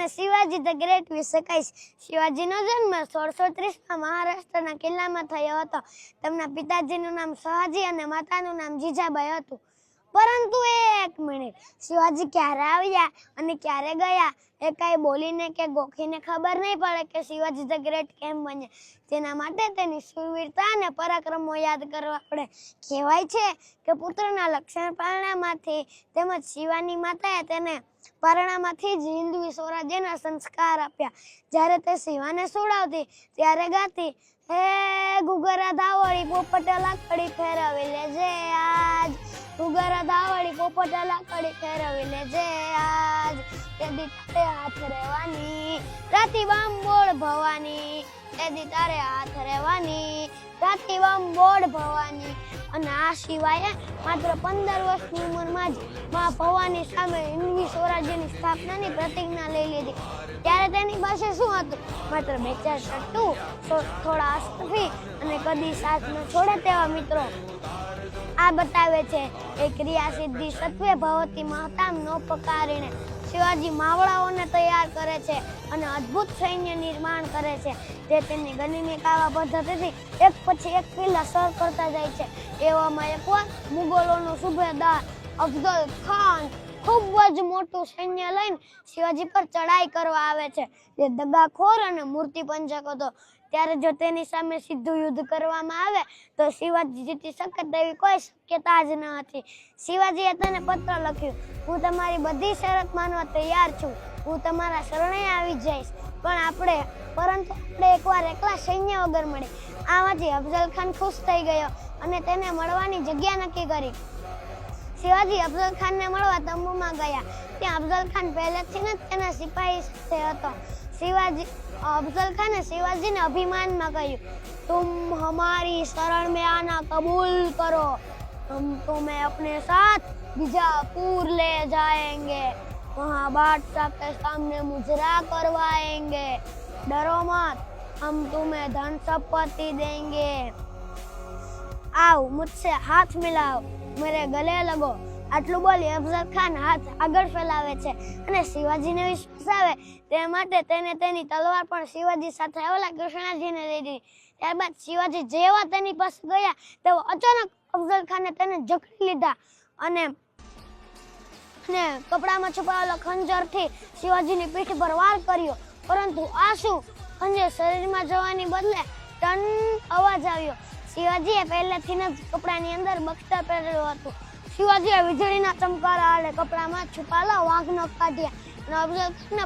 તમને Shivaji the great વિશે કહીશ. શિવાજીનો જન્મ 1630માં મહારાષ્ટ્રના કિલ્લામાં થયો હતો. તેમના પિતાજીનું નામ શહાજી અને માતાનું નામ જીજાબાઈ હતું. પરંતુ એક મિનિટ, શિવાજી ક્યારે આવ્યા અને ક્યારે ગયા એ કાંઈ બોલીને કે ગોખીને ખબર નહીં પડે કે શિવાજી ધ ગ્રેટ કેમ બન્યા. તેના માટે તેની શૂરવીરતા અને પરાક્રમો યાદ કરવા પડે. કહેવાય છે કે પુત્રના લક્ષણ પારણામાંથી તેમજ શિવાની માતાએ તેને પારણામાંથી જ હિન્દવી સ્વરાજ્યના સંસ્કાર આપ્યા. જ્યારે તે શિવાને સુડાવતી ત્યારે ગાતી, હે ગુગરા ધાવળી પોપટ લાકડી ફેરવી લેજે આજ, ગુગરા ધાવળી પોપટ લાકડી ફેરવી લેજે આજ, તેદી તારે હાથ રહેવાની રાતી બામ બોળ ભવાની, તેદી તારે હાથ રહેવાની રાતી બામ બોળ ભવાની. અને આ સિવાય માત્ર 15 વર્ષની ઉંમરમાં જ મા ભવાની સામે હિન્દવી સ્વરાજ્યની સ્થાપનાની પ્રતિજ્ઞા લઈ લીધી. ત્યારે તેની પાસે શું હતું? માત્ર 2-4 સટ્ટુ, થોડા અસ્તફી અને કદી સાથ ન છોડે તેવા મિત્રો. આ બતાવે છે એ ક્રિયા સિદ્ધિ સત્વે ભવતી મહતામ નોપકારીણે. શિવાજી માવડાઓને તૈયાર કરે છે અને અદ્ભુત સૈન્ય નિર્માણ કરે છે, જે તેની ગનિમી કાવા પદ્ધતિથી એક પછી એક કિલ્લા સર કરતા જાય છે. એવામાં એકવાર મુગલોનો સુબેદાર અફઝલ ખાન ખૂબ જ મોટું સૈન્ય લઈને શિવાજી પર ચડાઈ કરવા આવે છે, જે દગાખોર અને મૂર્તિપંચક હતો. ત્યારે જો તેની સામે સીધું યુદ્ધ કરવામાં આવે તો શિવાજી જીતી શકે તેવી કોઈ શક્યતા જ ન હતી. શિવાજીએ તેને પત્ર લખ્યું, હું તમારી બધી શરત માનવા તૈયાર છું, હું તમારા શરણે આવી જઈશ, પરંતુ આપણે એકવાર એકલા સૈન્ય વગર મળે. આમાંથી અફઝલ ખાન ખુશ થઈ ગયો અને તેને મળવાની જગ્યા નક્કી કરી. શિવાજી અફઝલ ખાનને મળવા તંબુમાં ગયા. ત્યાં અફઝલ ખાન પહેલેથી જ તેના સિપાહી સાથે હતો. અફઝલ ખાને શિવાજીને અભિમાનમાં કહ્યું, તુમ હમારી શરણ में आना कबूल करो, हम तुम्हें अपने साथ बीजापुर ले जाएंगे, वहाँ बादशाह के सामने मुजरा करवाएंगे, डरो मत, हम तुम्हें धन संपत्ति देंगे, आओ मुझसे हाथ मिलाओ, मेरे गले लगो. આટલું બોલી અફઝલ ખાન હાથ આગળ ફેલાવે છે અને શિવાજીને વિશ્વાસ આવે તે માટે તેને તેની તલવાર પણ શિવાજી સાથે આવેલા કૃષ્ણાજીને દઈ દીધી. ત્યારબાદ શિવાજી જેવા તેની પાસે ગયા તેવો અચાનક અફઝલ ખાને તેને જકડી લીધા અને કપડામાં છુપાવેલા ખંજરથી શિવાજીની પીઠ પર વાર કર્યો. પરંતુ આ શું? ખંજર શરીરમાં જવાની બદલે ટન અવાજ આવ્યો. શિવાજીએ પહેલેથી જ કપડાની અંદર બખ્તર પહેરેલું હતું. શિવાજીએ વીજળીના ચમકારા આડે કપડામાં છુપાયેલા વાઘનખ કાઢ્યા અને અફઝલ ખાનને